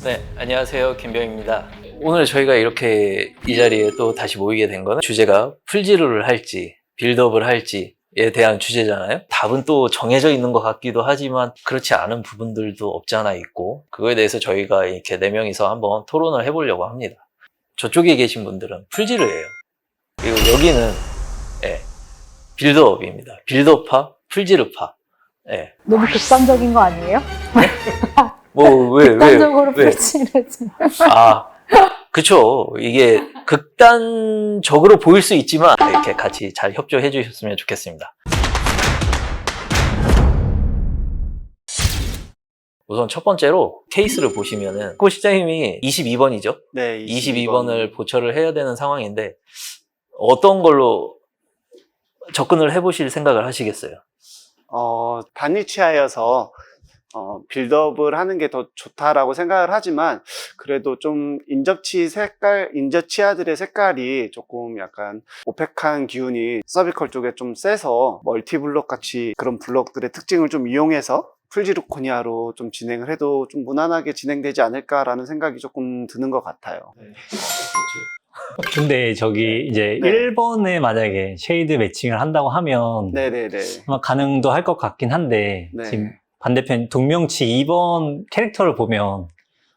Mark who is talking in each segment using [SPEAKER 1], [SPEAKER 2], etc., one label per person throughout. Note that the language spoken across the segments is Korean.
[SPEAKER 1] 네, 안녕하세요. 김병입니다. 오늘 저희가 이렇게 이 자리에 또 다시 모이게 된 거는 주제가 풀지루를 할지 빌드업을 할지에 대한 주제잖아요. 답은 또 정해져 있는 것 같기도 하지만 그렇지 않은 부분들도 없지 않아 있고, 그거에 대해서 저희가 이렇게 4명이서 한번 토론을 해보려고 합니다. 저쪽에 계신 분들은 풀지루예요. 그리고 여기는 빌드업입니다. 빌드업파, 풀지루파.
[SPEAKER 2] 너무 극단적인 거 아니에요? 극단적으로
[SPEAKER 1] 왜?
[SPEAKER 2] 풀지를
[SPEAKER 1] 그쵸. 이게 극단적으로 보일 수 있지만 이렇게 같이 잘 협조해 주셨으면 좋겠습니다. 우선 첫 번째로 케이스를 보시면은 코 시장님이 22번이죠?
[SPEAKER 3] 네,
[SPEAKER 1] 22번을 보철을 해야 되는 상황인데 어떤 걸로 접근을 해보실 생각을 하시겠어요?
[SPEAKER 3] 반니치하여서 빌드업을 하는 게 더 좋다라고 생각을 하지만, 그래도 좀 인저치아들의 색깔이 조금 약간 오펙한 기운이 서비컬 쪽에 좀 세서 멀티블럭 같이 그런 블럭들의 특징을 좀 이용해서 풀지루코니아로 좀 진행을 해도 좀 무난하게 진행되지 않을까라는 생각이 조금 드는 것 같아요.
[SPEAKER 4] 근데 저기 이제
[SPEAKER 3] 네.
[SPEAKER 4] 1번에 만약에 쉐이드 매칭을 한다고 하면
[SPEAKER 3] 네네네.
[SPEAKER 4] 아마 가능도 할 것 같긴 한데
[SPEAKER 3] 네.
[SPEAKER 4] 지금 반대편 동명치 2번 캐릭터를 보면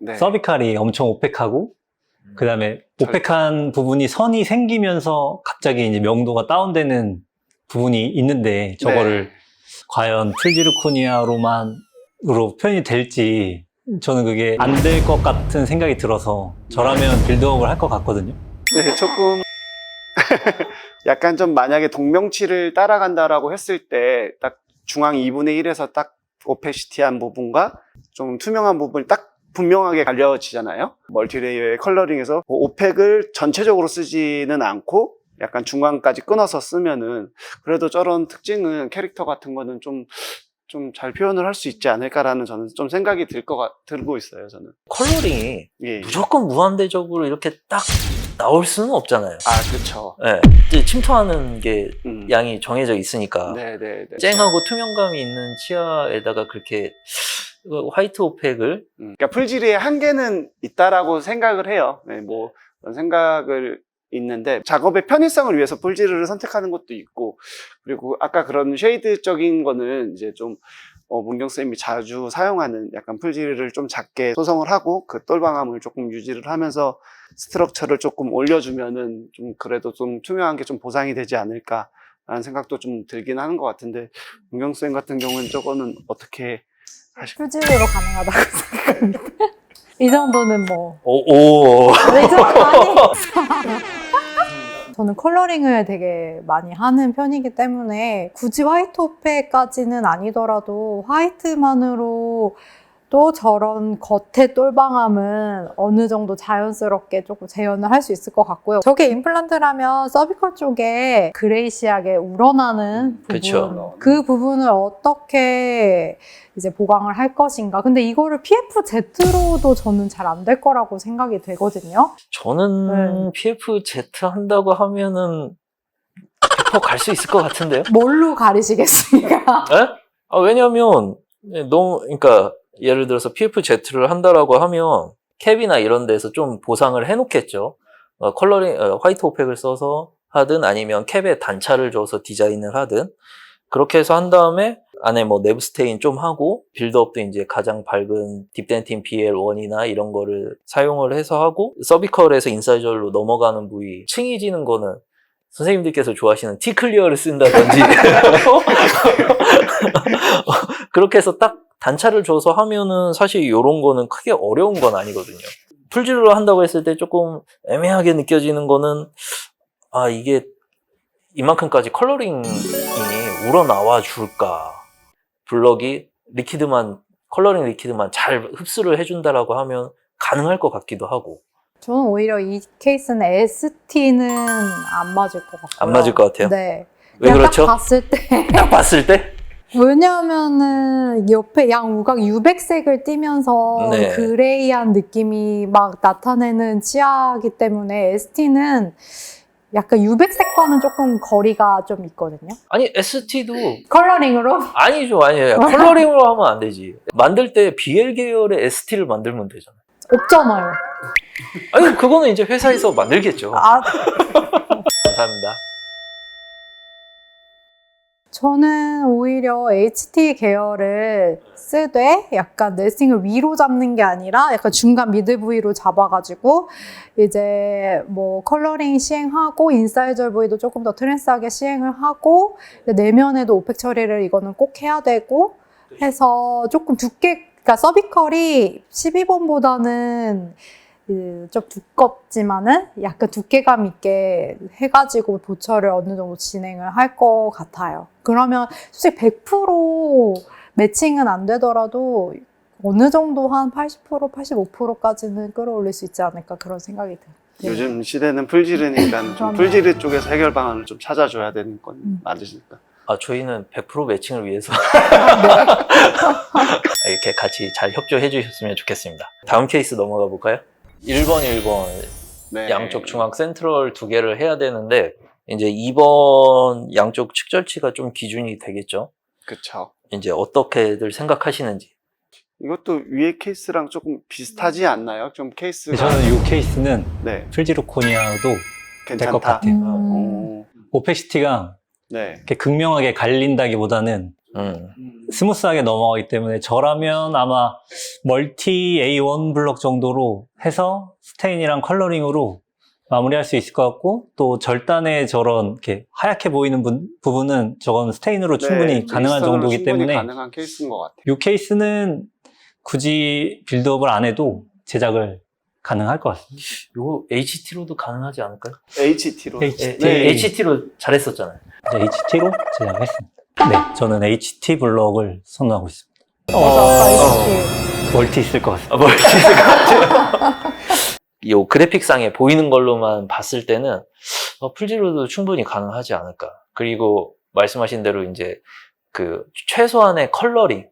[SPEAKER 3] 네.
[SPEAKER 4] 서비칼이 엄청 오펙하고 그 다음에 오펙한 부분이 선이 생기면서 갑자기 이제 명도가 다운되는 부분이 있는데 저거를 과연 풀지루코니아로만으로 표현이 될지 저는 그게 안 될 것 같은 생각이 들어서 저라면 빌드업을 할 것 같거든요.
[SPEAKER 3] 네, 조금 약간 좀 만약에 동명치를 따라간다라고 했을 때 딱 중앙 2분의 1에서 딱 오페시티한 부분과 좀 투명한 부분이 딱 분명하게 갈려지잖아요. 멀티레이어의 컬러링에서 오펙을 전체적으로 쓰지는 않고 약간 중앙까지 끊어서 쓰면은 그래도 저런 특징은 캐릭터 같은 거는 좀 잘 표현을 할 수 있지 않을까라는 저는 좀 생각이 들고 있어요, 저는.
[SPEAKER 1] 컬러링이
[SPEAKER 3] 예.
[SPEAKER 1] 무조건 무한대적으로 이렇게 딱 나올 수는 없잖아요.
[SPEAKER 3] 그렇죠.
[SPEAKER 1] 이제 침투하는 게
[SPEAKER 3] 음.
[SPEAKER 1] 양이 정해져 있으니까
[SPEAKER 3] 네네네.
[SPEAKER 1] 쨍하고 투명감이 있는 치아에다가 그렇게 화이트 오펙을
[SPEAKER 3] 그러니까 풀지리의 한계는 있다라고 생각을 해요. 네, 뭐 그런 생각을 있는데, 작업의 편의성을 위해서 풀지리를 선택하는 것도 있고, 그리고 아까 그런 쉐이드적인 거는 이제 좀 문경 쌤이 자주 사용하는 약간 풀지리를 좀 작게 소성을 하고 그 똘방함을 조금 유지를 하면서 스트럭처를 조금 올려주면은 좀 그래도 좀 투명한 게 좀 보상이 되지 않을까 라는 생각도 좀 들긴 하는 것 같은데, 문경 쌤 같은 경우는 저거는 어떻게
[SPEAKER 2] 풀지로 가능하다고 생각합니다. 이 정도는 뭐.
[SPEAKER 1] 네,
[SPEAKER 2] 이 정도 아니. 저는 컬러링을 되게 많이 하는 편이기 때문에 굳이 화이트 오페까지는 아니더라도 화이트만으로 또 저런 겉의 똘방함은 어느 정도 자연스럽게 조금 재현을 할 수 있을 것 같고요. 저게 임플란트라면 서비컬 쪽에 그레이시하게 우러나는 부분,
[SPEAKER 1] 그쵸.
[SPEAKER 2] 그 부분을 어떻게 이제 보강을 할 것인가. 근데 이거를 PFZ로도 저는 잘 안 될 거라고 생각이 되거든요.
[SPEAKER 1] 저는 PFZ 한다고 하면은 100% 갈 수 있을 것 같은데요?
[SPEAKER 2] 뭘로 가리시겠습니까?
[SPEAKER 1] 왜냐면 그러니까 예를 들어서 PFZ를 한다라고 하면 캡이나 이런 데서 좀 보상을 해놓겠죠. 컬러링, 화이트 오펙을 써서 하든 아니면 캡에 단차를 줘서 디자인을 하든 그렇게 해서 한 다음에 안에 뭐 내부 스테인 좀 하고 빌드업도 이제 가장 밝은 딥덴틴 BL1이나 이런 거를 사용을 해서 하고 서비컬에서 인사이저로 넘어가는 부위 층이 지는 거는 선생님들께서 좋아하시는 T-클리어를 쓴다든지 그렇게 해서 딱 단차를 줘서 하면은 사실 이런 거는 크게 어려운 건 아니거든요. 풀지루를 한다고 했을 때 조금 애매하게 느껴지는 거는 이게 이만큼까지 컬러링이 우러나와 줄까, 블럭이 컬러링 리퀴드만 잘 흡수를 해준다라고 하면 가능할 것 같기도 하고.
[SPEAKER 2] 저는 오히려 이 케이스는 ST는 안 맞을 것 같고요.
[SPEAKER 1] 안 맞을 것 같아요?
[SPEAKER 2] 네.
[SPEAKER 1] 왜
[SPEAKER 2] 그냥
[SPEAKER 1] 그렇죠?
[SPEAKER 2] 딱 봤을 때.
[SPEAKER 1] 왜냐면은
[SPEAKER 2] 옆에 양우각 유백색을 띠면서
[SPEAKER 1] 네.
[SPEAKER 2] 그레이한 느낌이 막 나타내는 치아이기 때문에 ST는 약간 유백색과는 조금 거리가 좀 있거든요.
[SPEAKER 1] 아니 ST도
[SPEAKER 2] 컬러링으로?
[SPEAKER 1] 아니죠. 컬러링으로 하면 안 되지. 만들 때 BL 계열의 ST를 만들면 되잖아요.
[SPEAKER 2] 없잖아요.
[SPEAKER 1] 아니, 그거는 이제 회사에서 만들겠죠.
[SPEAKER 2] 아,
[SPEAKER 1] 감사합니다.
[SPEAKER 2] 저는 오히려 HT 계열을 쓰되 약간 넷싱을 위로 잡는 게 아니라 약간 중간 미드 부위로 잡아가지고 이제 뭐 컬러링 시행하고 인사이저 부위도 조금 더 트랜스하게 시행을 하고 내면에도 오펙 처리를 이거는 꼭 해야 되고 해서 조금 그러니까 서비컬이 12번보다는 좀 두껍지만은 약간 두께감 있게 해가지고 보철을 어느 정도 진행을 할 것 같아요. 그러면 솔직히 100% 매칭은 안 되더라도 어느 정도 한 80%, 85%까지는 끌어올릴 수 있지 않을까 그런 생각이 들어요.
[SPEAKER 3] 요즘 시대는 풀지르니까 좀
[SPEAKER 2] 그럼요.
[SPEAKER 3] 풀지르 쪽에서 해결 방안을 좀 찾아줘야 되는 건 맞으니까.
[SPEAKER 1] 아, 저희는 100% 매칭을 위해서 이렇게 같이 잘 협조해 주셨으면 좋겠습니다. 다음 케이스 넘어가 볼까요? 1번, 1번
[SPEAKER 3] 네.
[SPEAKER 1] 양쪽 중앙 센트럴 두 개를 해야 되는데 이제 2번 양쪽 측절치가 좀 기준이 되겠죠.
[SPEAKER 3] 그쵸.
[SPEAKER 1] 이제 어떻게들 생각하시는지.
[SPEAKER 3] 이것도 위에 케이스랑 조금 비슷하지 않나요? 좀 케이스가.
[SPEAKER 4] 저는 이 케이스는
[SPEAKER 3] 네.
[SPEAKER 4] 풀지르코니아도 될 것
[SPEAKER 3] 괜찮다.
[SPEAKER 4] 같아요.
[SPEAKER 3] 오,
[SPEAKER 4] 오페시티가
[SPEAKER 3] 네.
[SPEAKER 4] 이렇게 극명하게 갈린다기보다는 스무스하게 넘어가기 때문에 저라면 아마 멀티 A1 블럭 정도로 해서 스테인이랑 컬러링으로 마무리할 수 있을 것 같고 또 절단의 저런 이렇게 하얗게 보이는 부분은 저건 스테인으로 충분히
[SPEAKER 3] 네,
[SPEAKER 4] 가능한
[SPEAKER 3] 제이스턴으로
[SPEAKER 4] 정도기
[SPEAKER 3] 충분히
[SPEAKER 4] 때문에
[SPEAKER 3] 가능한 케이스인 것 같아요.
[SPEAKER 4] 이 케이스는 굳이 빌드업을 안 해도 제작을 가능할 것 같습니다.
[SPEAKER 1] 이거 HT로도 가능하지 않을까요?
[SPEAKER 3] HT로.
[SPEAKER 4] HT.
[SPEAKER 3] 네.
[SPEAKER 1] HT로 잘했었잖아요.
[SPEAKER 4] HT로 제작했습니다. 네, 저는 HT 블럭을 선호하고 있습니다.
[SPEAKER 2] 아까 HT.
[SPEAKER 4] 멀티 있을 것 같습니다.
[SPEAKER 1] 뭐 이렇게 생각하죠. 이 그래픽상에 보이는 걸로만 봤을 때는 풀지로도 충분히 가능하지 않을까. 그리고 말씀하신 대로 이제 그 최소한의 컬러링,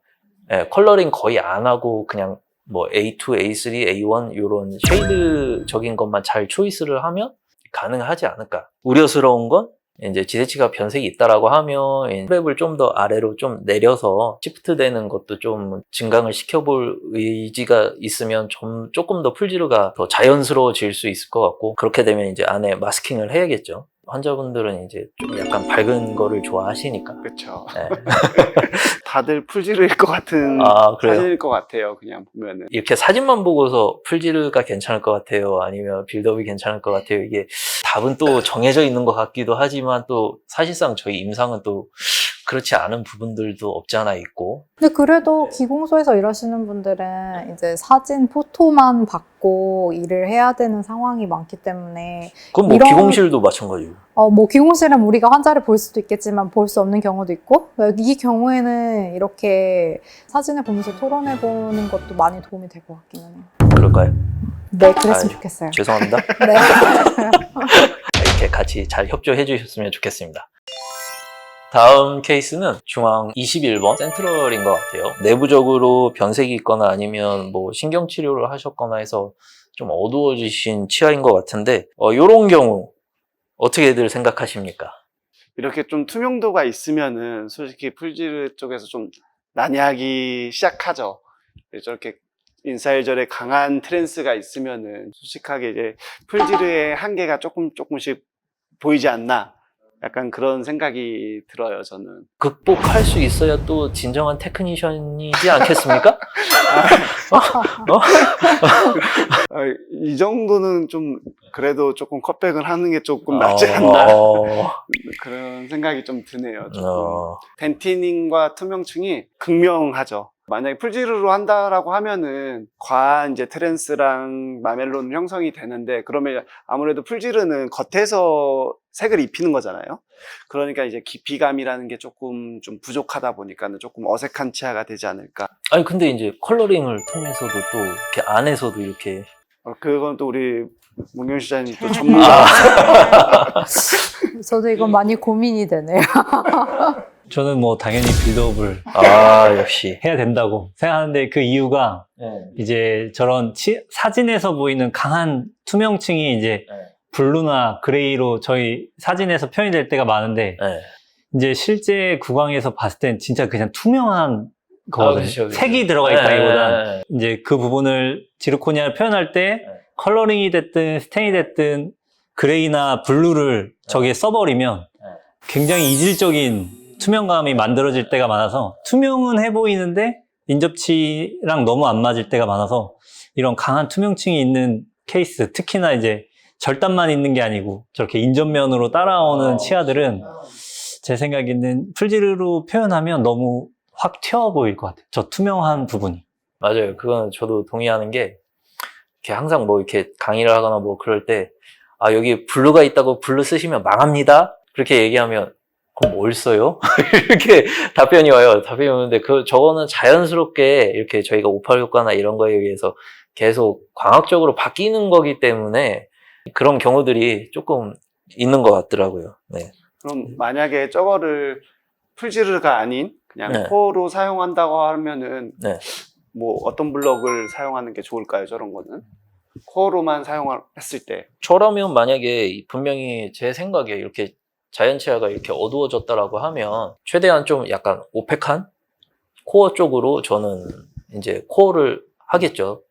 [SPEAKER 1] 컬러링 거의 안 하고 그냥 뭐 A2, A3, A1 이런 쉐이드적인 것만 잘 초이스를 하면 가능하지 않을까. 우려스러운 건 이제 지대치가 변색이 있다라고 하면 프랩을 좀 더 아래로 좀 내려서 시프트 되는 것도 좀 증강을 시켜볼 의지가 있으면 조금 더 풀지루가 더 자연스러워질 수 있을 것 같고, 그렇게 되면 이제 안에 마스킹을 해야겠죠. 환자분들은 이제 좀 약간 밝은 거를 좋아하시니까.
[SPEAKER 3] 그쵸.
[SPEAKER 1] 네.
[SPEAKER 3] 다들 풀지르일 것 같은
[SPEAKER 1] 아, 그래요?
[SPEAKER 3] 사진일 것 같아요. 그냥 보면은.
[SPEAKER 1] 이렇게 사진만 보고서 풀지르가 괜찮을 것 같아요, 아니면 빌드업이 괜찮을 것 같아요, 이게 답은 또 정해져 있는 것 같기도 하지만 또 사실상 저희 임상은 또 그렇지 않은 부분들도 없지 않아 있고.
[SPEAKER 2] 근데 그래도 기공소에서 일하시는 분들은 이제 사진, 포토만 받고 일을 해야 되는 상황이 많기 때문에
[SPEAKER 1] 그건 뭐
[SPEAKER 2] 이런-
[SPEAKER 1] 기공실도 마찬가지고.
[SPEAKER 2] 뭐 기공실은 우리가 환자를 볼 수도 있겠지만 볼 수 없는 경우도 있고 이 경우에는 이렇게 사진을 보면서 토론해보는 것도 많이 도움이 될 것 같기는 해요.
[SPEAKER 1] 그럴까요?
[SPEAKER 2] 네, 그랬으면
[SPEAKER 1] 아유,
[SPEAKER 2] 좋겠어요.
[SPEAKER 1] 죄송합니다.
[SPEAKER 2] 네.
[SPEAKER 1] 이렇게 같이 잘 협조해 주셨으면 좋겠습니다. 다음 케이스는 중앙 21번 센트럴인 것 같아요. 내부적으로 변색이 있거나 아니면 뭐 신경치료를 하셨거나 해서 좀 어두워지신 치아인 것 같은데, 요런 경우 어떻게들 생각하십니까?
[SPEAKER 3] 이렇게 좀 투명도가 있으면은 솔직히 풀지르 쪽에서 좀 난해하기 시작하죠. 저렇게 인사이절에 강한 트랜스가 있으면은 솔직하게 이제 풀지르의 한계가 조금씩 보이지 않나. 약간 그런 생각이 들어요, 저는.
[SPEAKER 1] 극복할 수 있어야 또 진정한 테크니션이지 않겠습니까?
[SPEAKER 3] 이 정도는 좀 그래도 조금 컷백을 하는 게 조금 낫지 않나. 그런 생각이 좀 드네요. 조금. 덴티닝과 투명층이 극명하죠. 만약에 풀지르로 한다라고 하면은 과한 이제 트랜스랑 마멜론 형성이 되는데, 그러면 아무래도 풀지르는 겉에서 색을 입히는 거잖아요. 그러니까 이제 깊이감이라는 게 조금 좀 부족하다 보니까는 조금 어색한 치아가 되지 않을까.
[SPEAKER 1] 아니 근데 이제 컬러링을 통해서도 또 이렇게 안에서도 이렇게
[SPEAKER 3] 그건 또 우리 문경 시장님 또 전문가.
[SPEAKER 2] 저도 이건 많이 고민이 되네요.
[SPEAKER 4] 저는 뭐 당연히 빌드업을
[SPEAKER 1] 역시.
[SPEAKER 4] 해야 된다고 생각하는데 그 이유가 이제 저런 사진에서 보이는 강한 투명층이 이제 블루나 그레이로 저희 사진에서 표현이 될 때가 많은데
[SPEAKER 1] 네.
[SPEAKER 4] 이제 실제 구강에서 봤을 땐 진짜 그냥 투명한 거거든요.
[SPEAKER 1] 그쵸, 그쵸.
[SPEAKER 4] 색이 들어가 있다기보단 이제 그 부분을 지르코니아를 표현할 때 컬러링이 됐든 스테인이 됐든 그레이나 블루를 저기에 써버리면 굉장히 이질적인 투명감이 만들어질 때가 많아서 투명은 해 보이는데 인접치랑 너무 안 맞을 때가 많아서 이런 강한 투명층이 있는 케이스, 특히나 이제 절단만 있는 게 아니고 저렇게 인접면으로 따라오는 치아들은 제 생각에는 풀지르로 표현하면 너무 확 튀어 보일 것 같아요. 저 투명한 부분이.
[SPEAKER 1] 맞아요. 그건 저도 동의하는 게, 이렇게 항상 뭐 이렇게 강의를 하거나 뭐 그럴 때, 아, 여기 블루가 있다고 블루 쓰시면 망합니다? 그렇게 얘기하면, 그럼 뭘 써요? 이렇게 답변이 와요. 답변이 오는데, 저거는 자연스럽게 이렇게 저희가 오팔 효과나 이런 거에 의해서 계속 광학적으로 바뀌는 거기 때문에 그런 경우들이 조금 있는 것 같더라고요. 네.
[SPEAKER 3] 그럼 만약에 저거를 풀지르가 아닌 그냥
[SPEAKER 1] 네.
[SPEAKER 3] 코어로 사용한다고 하면은
[SPEAKER 1] 네.
[SPEAKER 3] 뭐 어떤 블럭을 사용하는 게 좋을까요? 저런 거는 코어로만 사용했을 때.
[SPEAKER 1] 저라면 만약에 분명히 제 생각에 이렇게 자연치아가 이렇게 어두워졌다라고 하면 최대한 좀 약간 오펙한 코어 쪽으로 저는 이제 코어를 하겠죠.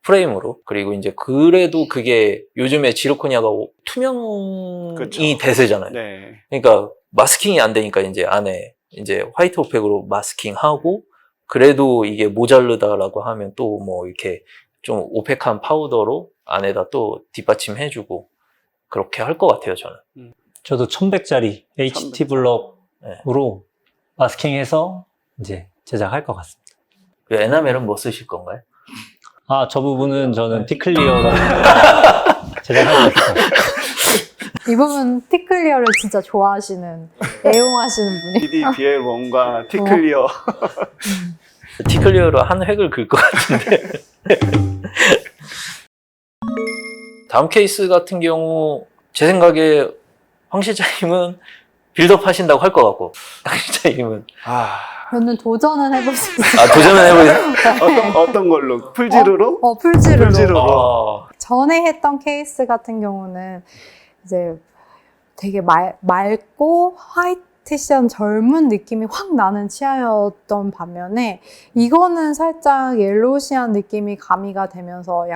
[SPEAKER 1] 프레임으로. 그리고 이제 그래도 그게 요즘에 지르코니아가 투명이
[SPEAKER 3] 그쵸.
[SPEAKER 1] 대세잖아요.
[SPEAKER 3] 네.
[SPEAKER 1] 그러니까 마스킹이 안 되니까 이제 안에 이제 화이트 오펙으로 마스킹하고 그래도 이게 모자르다라고 하면 또 뭐 이렇게 좀 오펙한 파우더로 안에다 또 뒷받침해주고 그렇게 할 것 같아요, 저는.
[SPEAKER 4] 저도 1100짜리 HT 블럭으로 마스킹해서 이제 제작할 것 같습니다.
[SPEAKER 1] 그 에나멜은 뭐 쓰실 건가요?
[SPEAKER 4] 아, 저 부분은 저는 티클리어로 제작할 것 같습니다.
[SPEAKER 2] 이 부분 티클리어를 진짜 좋아하시는, 애용하시는 분이.
[SPEAKER 3] PDBL1과 티클리어.
[SPEAKER 1] 티클리어로 한 획을 그을 것 같은데. 다음 케이스 같은 경우 제 생각에 황 실장님은 빌드업 하신다고 할 것 같고, 황 실장님은
[SPEAKER 2] 저는 도전은 해볼 수 있어요.
[SPEAKER 1] 도전을 해보세요.
[SPEAKER 3] 어떤 걸로? 풀지르로?
[SPEAKER 2] 풀지르로.
[SPEAKER 3] 풀지르로.
[SPEAKER 2] 전에 했던 케이스 같은 경우는 이제 되게 맑고 화이트시한 젊은 느낌이 확 나는 치아였던 반면에 이거는 살짝 옐로우시한 느낌이 가미가 되면서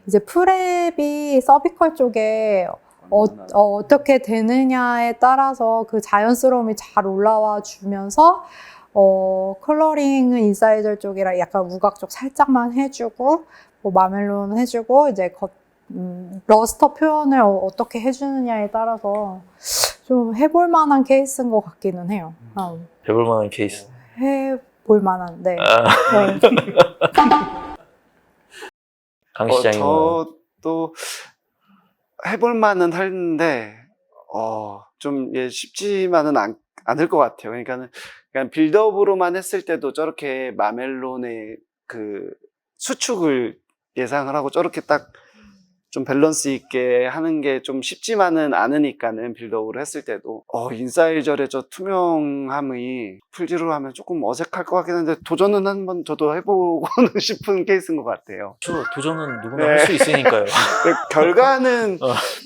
[SPEAKER 2] 이제 프랩이 서비컬 쪽에 어떻게 되느냐에 따라서 그 자연스러움이 잘 올라와 주면서 컬러링은 인사이저 쪽이라 약간 우각 쪽 살짝만 해주고 뭐 마멜론 해주고 이제 러스터 표현을 어떻게 해주느냐에 따라서 좀 해볼 만한 케이스인 것 같기는 해요.
[SPEAKER 1] 해볼 만한 케이스.
[SPEAKER 2] 해볼 만한, 네.
[SPEAKER 1] 강 시장님은
[SPEAKER 3] 저도 해볼 만은 하는데 좀 쉽지만은 않을 것 같아요. 그러니까는 그냥 빌드업으로만 했을 때도 저렇게 마멜론의 그 수축을 예상을 하고 저렇게 딱 좀 밸런스 있게 하는 게 좀 쉽지만은 않으니까는 빌드업으로 했을 때도 인사이저의 저 투명함이 풀지로 하면 조금 어색할 것 같긴 한데 도전은 한번 저도 해보고는 싶은 케이스인 것 같아요.
[SPEAKER 1] 도전은 누구나 할 수 있으니까요.
[SPEAKER 3] 결과는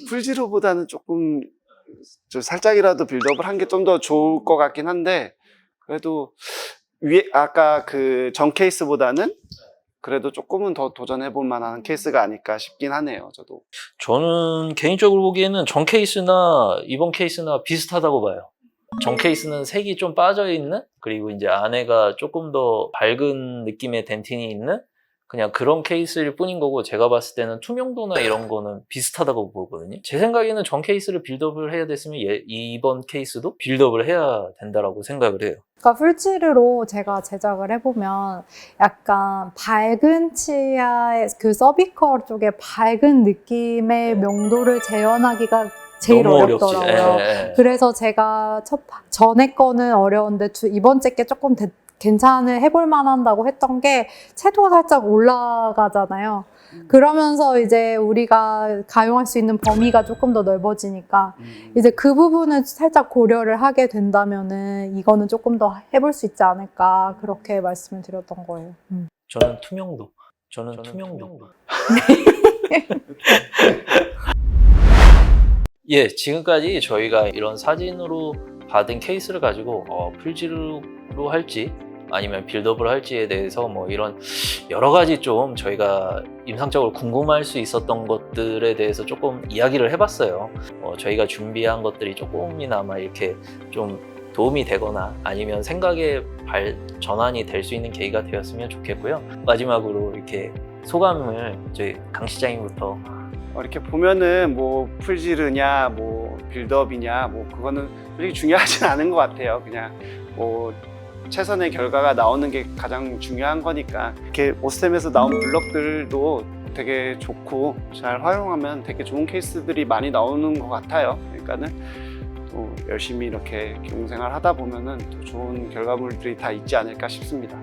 [SPEAKER 3] 풀지로보다는 조금 살짝이라도 빌드업을 한 게 좀 더 좋을 것 같긴 한데 그래도 아까 그 전 케이스보다는 그래도 조금은 더 도전해볼 만한 케이스가 아닐까 싶긴 하네요, 저도.
[SPEAKER 1] 저는 개인적으로 보기에는 전 케이스나 이번 케이스나 비슷하다고 봐요. 전 케이스는 색이 좀 빠져있는, 그리고 이제 안에가 조금 더 밝은 느낌의 덴틴이 있는 그냥 그런 케이스일 뿐인 거고, 제가 봤을 때는 투명도나 이런 거는 비슷하다고 보거든요. 제 생각에는 전 케이스를 빌드업을 해야 됐으면 이번 케이스도 빌드업을 해야 된다라고 생각을 해요.
[SPEAKER 2] 그러니까 풀지르로 제가 제작을 해보면 약간 밝은 치아의 그 서비컬 쪽에 밝은 느낌의 명도를 재현하기가 제일
[SPEAKER 1] 너무
[SPEAKER 2] 어렵더라고요.
[SPEAKER 1] 어렵지.
[SPEAKER 2] 그래서 제가 전에 거는 어려운데 이번째 게 조금 괜찮을 해볼 만한다고 했던 게 채도가 살짝 올라가잖아요. 그러면서 이제 우리가 가용할 수 있는 범위가 조금 더 넓어지니까 이제 그 부분을 살짝 고려를 하게 된다면은 이거는 조금 더 해볼 수 있지 않을까 그렇게 말씀을 드렸던 거예요.
[SPEAKER 1] 저는 투명도. 예, 지금까지 저희가 이런 사진으로 받은 케이스를 가지고 풀지르로 할지 아니면 빌드업을 할지에 대해서 뭐 이런 여러 가지 좀 저희가 임상적으로 궁금할 수 있었던 것들에 대해서 조금 이야기를 해봤어요. 저희가 준비한 것들이 조금이나마 이렇게 좀 도움이 되거나 아니면 생각의 전환이 될 수 있는 계기가 되었으면 좋겠고요. 마지막으로 이렇게 소감을 저희 강 시장님부터.
[SPEAKER 3] 이렇게 보면은 뭐 풀지르냐 뭐 빌드업이냐 뭐 그거는 솔직히 중요하진 않은 것 같아요. 그냥 뭐 최선의 결과가 나오는 게 가장 중요한 거니까 이렇게 오스템에서 나온 블럭들도 되게 좋고 잘 활용하면 되게 좋은 케이스들이 많이 나오는 것 같아요. 그러니까는 또 열심히 이렇게 경생활 하다 보면은 또 좋은 결과물들이 다 있지 않을까 싶습니다.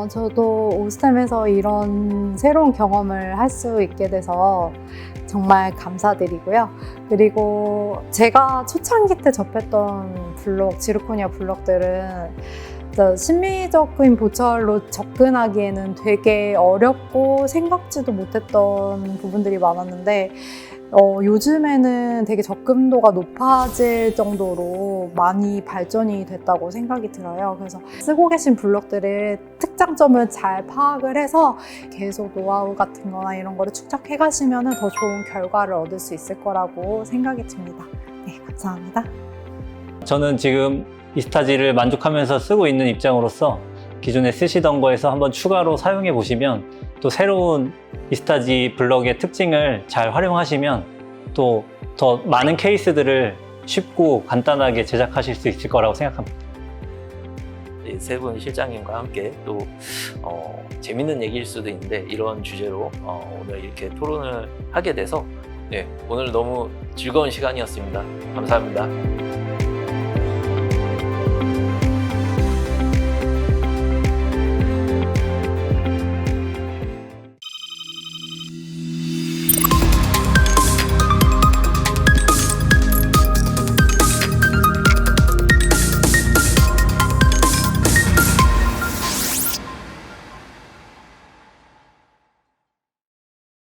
[SPEAKER 2] 저도 오스템에서 이런 새로운 경험을 할 수 있게 돼서 정말 감사드리고요. 그리고 제가 초창기 때 접했던 블록, 지르코니아 블록들은 심미적인 보철로 접근하기에는 되게 어렵고 생각지도 못했던 부분들이 많았는데 요즘에는 되게 접근도가 높아질 정도로 많이 발전이 됐다고 생각이 들어요. 그래서 쓰고 계신 블록들의 특장점을 잘 파악을 해서 계속 노하우 같은 거나 이런 거를 축적해 가시면 더 좋은 결과를 얻을 수 있을 거라고 생각이 듭니다. 네, 감사합니다.
[SPEAKER 4] 저는 지금 이스타지를 만족하면서 쓰고 있는 입장으로서 기존에 쓰시던 거에서 한번 추가로 사용해 보시면 또 새로운 이스타지 블럭의 특징을 잘 활용하시면 또 더 많은 케이스들을 쉽고 간단하게 제작하실 수 있을 거라고 생각합니다.
[SPEAKER 1] 세 분 실장님과 함께 또 재밌는 얘기일 수도 있는데 이런 주제로 오늘 이렇게 토론을 하게 돼서 오늘 너무 즐거운 시간이었습니다. 감사합니다.